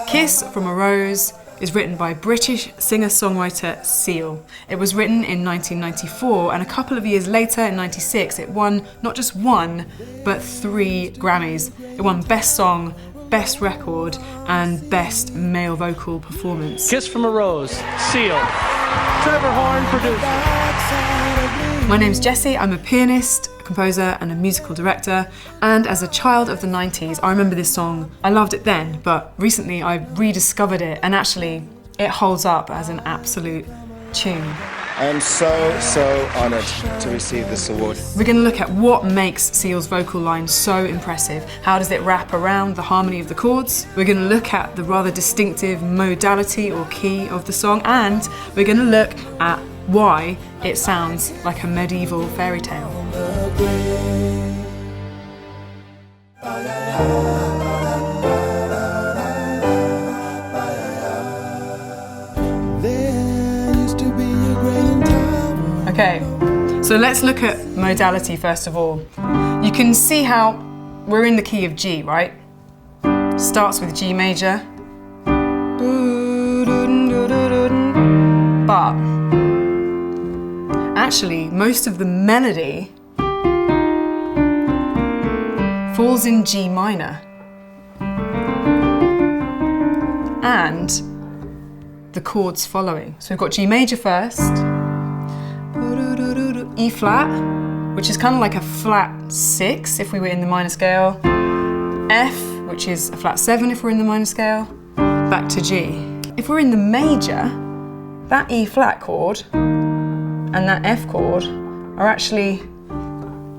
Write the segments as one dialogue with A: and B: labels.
A: Kiss from a Rose is written by British singer-songwriter Seal. It was written in 1994, and a couple of years later, in '96, it won not just one, but 3 Grammys. It won Best Song, Best Record, and Best Male Vocal Performance.
B: Kiss from a Rose, Seal. Trevor Horn, producer.
A: My name's Jessie. I'm a pianist, a composer, and a musical director. And as a child of the 90s, I remember this song. I loved it then, but recently I rediscovered it, and actually it holds up as an absolute tune.
C: I am so honoured to receive this award.
A: We're going to look at what makes Seal's vocal line so impressive. How does it wrap around the harmony of the chords? We're going to look at the rather distinctive modality or key of the song, and we're going to look at why it sounds like a medieval fairy tale. Okay, so let's look at modality first of all. You can see how we're in the key of G, right? Starts with G major. But actually, most of the melody falls in G minor. And the chords following. So we've got G major first, E flat, which is kind of like a flat 6 if we were in the minor scale, F, which is a flat 7 if we're in the minor scale, back to G. If we're in the major, that E flat chord and that F chord are actually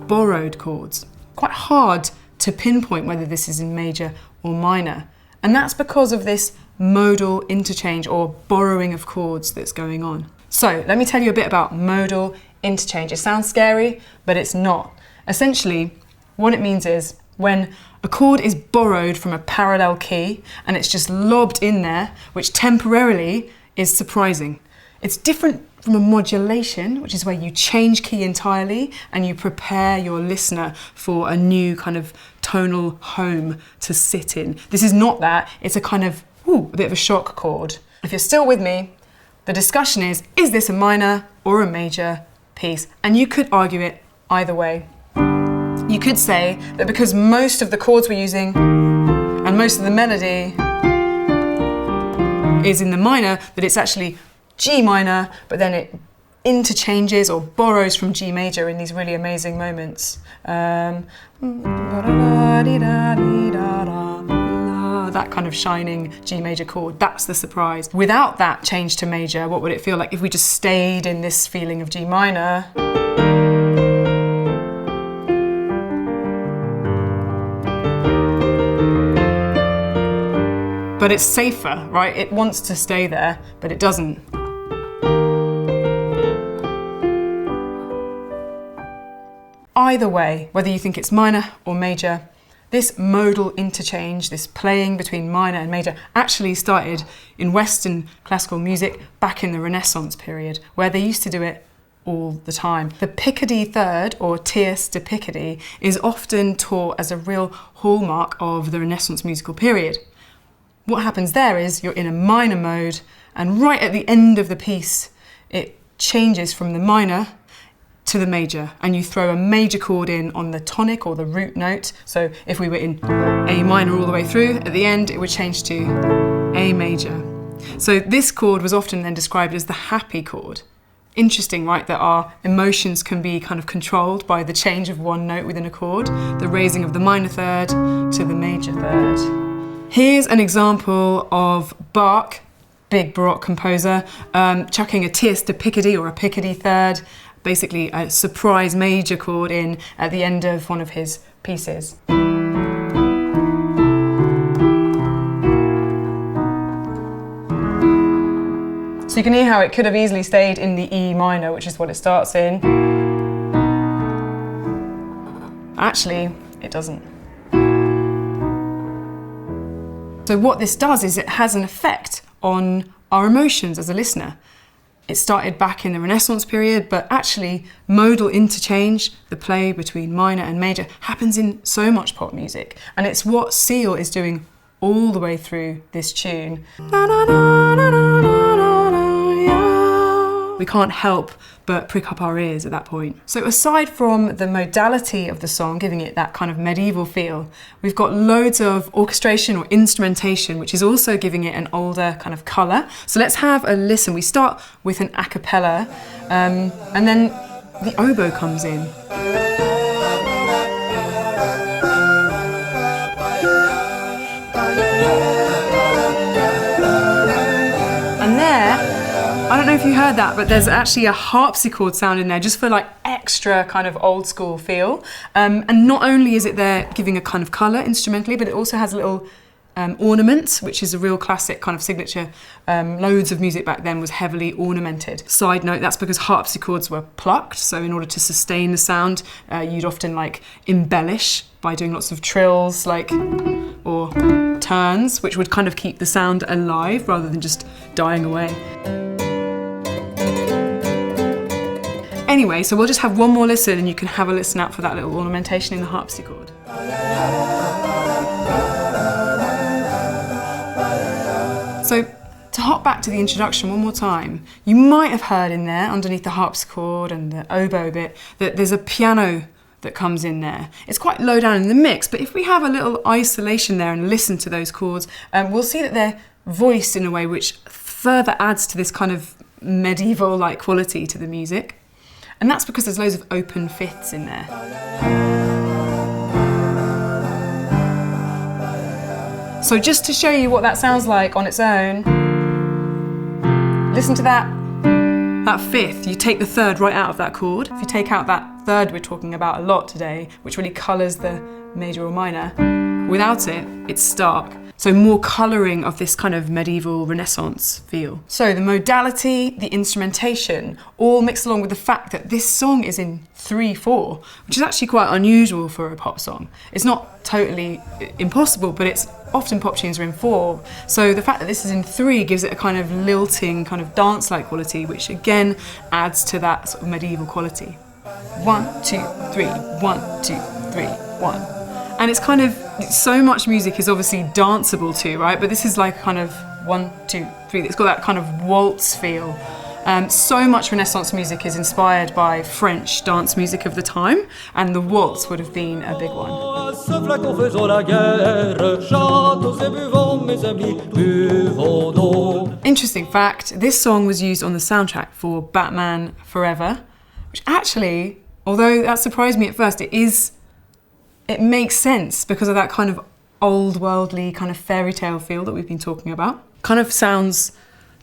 A: borrowed chords. Quite hard to pinpoint whether this is in major or minor. And that's because of this modal interchange or borrowing of chords that's going on. So let me tell you a bit about modal interchange. It sounds scary, but it's not. Essentially, what it means is when a chord is borrowed from a parallel key and it's just lobbed in there, which temporarily is surprising. It's different from a modulation, which is where you change key entirely and you prepare your listener for a new kind of tonal home to sit in. This is not that. It's a kind of, a bit of a shock chord. If you're still with me, the discussion is this a minor or a major piece? And you could argue it either way. You could say that because most of the chords we're using and most of the melody is in the minor, that it's actually G minor, but then it interchanges or borrows from G major in these really amazing moments. That kind of shining G major chord, that's the surprise. Without that change to major, what would it feel like if we just stayed in this feeling of G minor? But it's safer, right? It wants to stay there, but it doesn't. Either way, whether you think it's minor or major, this modal interchange, this playing between minor and major, actually started in Western classical music back in the Renaissance period, where they used to do it all the time. The Picardy third, or tierce de Picardy, is often taught as a real hallmark of the Renaissance musical period. What happens there is you're in a minor mode, and right at the end of the piece, it changes from the minor to the major, and you throw a major chord in on the tonic or the root note. So if we were in A minor all the way through, at the end it would change to A major. So this chord was often then described as the happy chord. Interesting, right, that our emotions can be kind of controlled by the change of one note within a chord, the raising of the minor third to the major third. Here's an example of Bach, big Baroque composer, chucking a tierce de Picardy or a Picardy third, basically a surprise major chord in at the end of one of his pieces. So you can hear how it could have easily stayed in the E minor, which is what it starts in. Actually, it doesn't. So what this does is it has an effect on our emotions as a listener. It started back in the Renaissance period, but actually modal interchange, the play between minor and major, happens in so much pop music. And it's what Seal is doing all the way through this tune. We can't help but prick up our ears at that point. So aside from the modality of the song, giving it that kind of medieval feel, we've got loads of orchestration or instrumentation, which is also giving it an older kind of colour. So let's have a listen. We start with an a cappella, and then the oboe comes in. And there, I don't know if you heard that, but there's actually a harpsichord sound in there just for like extra kind of old school feel. And not only is it there giving a kind of colour instrumentally, but it also has a little ornament, which is a real classic kind of signature. Loads of music back then was heavily ornamented. Side note, that's because harpsichords were plucked, so in order to sustain the sound, you'd often like embellish by doing lots of trills, like, or turns, which would kind of keep the sound alive rather than just dying away. Anyway, so we'll just have one more listen and you can have a listen out for that little ornamentation in the harpsichord. So, to hop back to the introduction one more time, you might have heard in there, underneath the harpsichord and the oboe bit, that there's a piano that comes in there. It's quite low down in the mix, but if we have a little isolation there and listen to those chords, we'll see that they're voiced in a way which further adds to this kind of medieval-like quality to the music. And that's because there's loads of open fifths in there. So just to show you what that sounds like on its own, listen to that fifth. You take the third right out of that chord. If you take out that third we're talking about a lot today, which really colours the major or minor, without it, it's stark. So more colouring of this kind of medieval Renaissance feel. So the modality, the instrumentation, all mixed along with the fact that this song is in 3/4, which is actually quite unusual for a pop song. It's not totally impossible, but it's often pop tunes are in 4. So the fact that this is in 3 gives it a kind of lilting, kind of dance-like quality, which again adds to that sort of medieval quality. 1, 2, 3, 1, 2, 3, 1. And it's kind of, so much music is obviously danceable too, right? But this is like kind of 1, 2, 3. It's got that kind of waltz feel. So much Renaissance music is inspired by French dance music of the time, and the waltz would have been a big one. Interesting fact, this song was used on the soundtrack for Batman Forever, which actually, although that surprised me at first, it makes sense because of that kind of old worldly kind of fairy tale feel that we've been talking about. Kind of sounds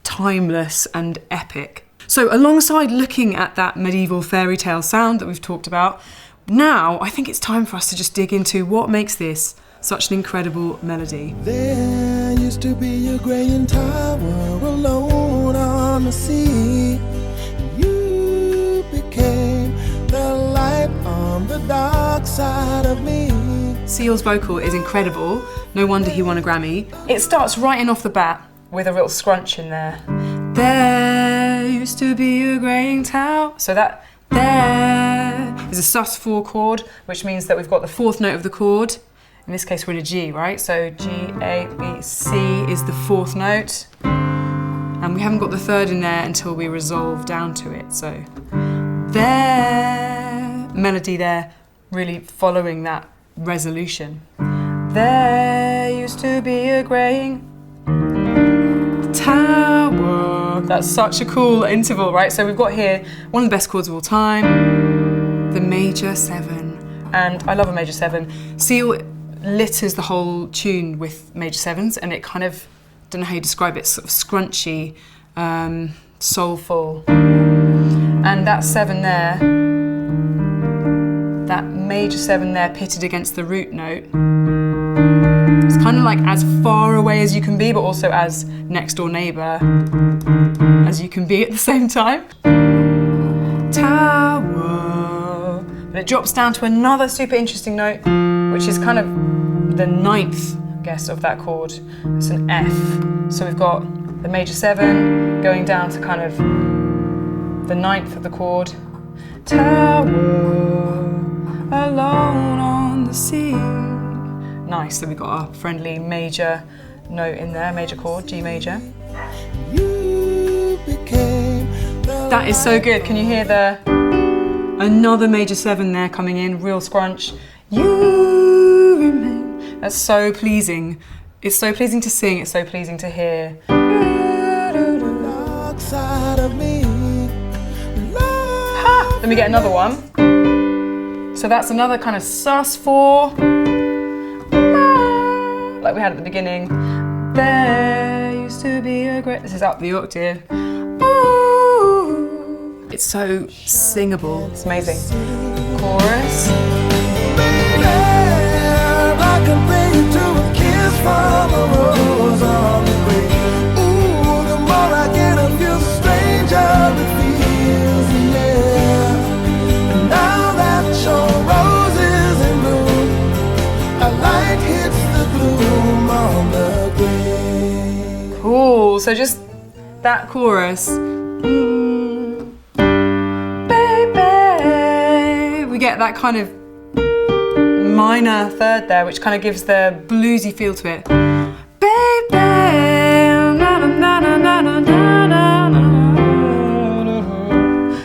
A: timeless and epic. So alongside looking at that medieval fairy tale sound that we've talked about, now I think it's time for us to just dig into what makes this such an incredible melody.
D: There used to be a graying tower alone on the sea. You became the light on the dark side of me.
A: Seal's vocal is incredible. No wonder he won a Grammy. It starts right in off the bat with a real scrunch in there. There used to be a graying tower. So that there is a sus4 chord, which means that we've got the 4th note of the chord. In this case, we're in a G, right? So G, A, B, C is the 4th note. And we haven't got the 3rd in there until we resolve down to it. So there, melody there, really following that resolution. There used to be a graying tower. That's such a cool interval, right? So we've got here one of the best chords of all time, the major 7. And I love a major 7. Seal litters the whole tune with major 7s, and it kind of, don't know how you describe it, sort of scrunchy, soulful. And that 7 there, that major 7 there pitted against the root note, it's kind of like as far away as you can be, but also as next door neighbour as you can be at the same time. Tower. But it drops down to another super interesting note, which is kind of the 9th, I guess, of that chord. It's an F. So we've got the major 7 going down to kind of the 9th of the chord. Tower, alone on the sea. Nice, so we've got our friendly major note in there, major chord, G major. That is so good. Can you hear another major 7 there coming in, real scrunch. You remain. That's so pleasing. It's so pleasing to sing, it's so pleasing to hear. Ha! Then we get another one. So that's another kind of sus4, like we had at the beginning. There used to be a great, this is up the octave. Ooh. It's so singable, it's amazing. Chorus. I can bring you to a kiss from a rose on the grave. Ooh, the more I get of you, the stranger it feels, yeah. And now that your rose is in bloom, a light hits the gloom on the grave. Cool, so just that chorus. Baby, we get that kind of minor third there, which kind of gives the bluesy feel to it. Baby, na, na, na, na, na, na, na, na.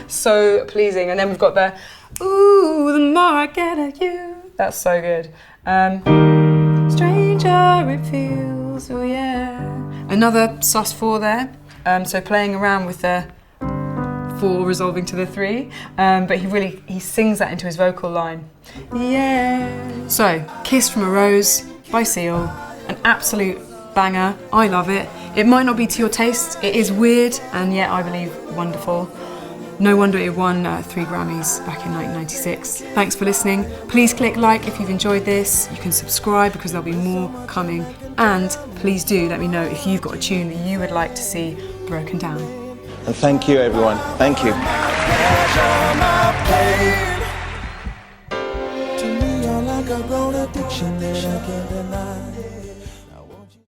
A: So pleasing. And then we've got the ooh, the more I get at you. That's so good. Stranger it feels, oh yeah. Another sus4 there. So playing around with the 4 resolving to the 3, but he sings that into his vocal line. Yeah. So, Kiss from a Rose by Seal, an absolute banger. I love it. It might not be to your taste. It is weird and yet I believe wonderful. No wonder it won 3 Grammys back in 1996. Thanks for listening. Please click like if you've enjoyed this. You can subscribe because there'll be more coming. And please do let me know if you've got a tune that you would like to see broken down.
C: And thank you, everyone. Thank you.
D: To me, you're like a grown addiction that I can't deny.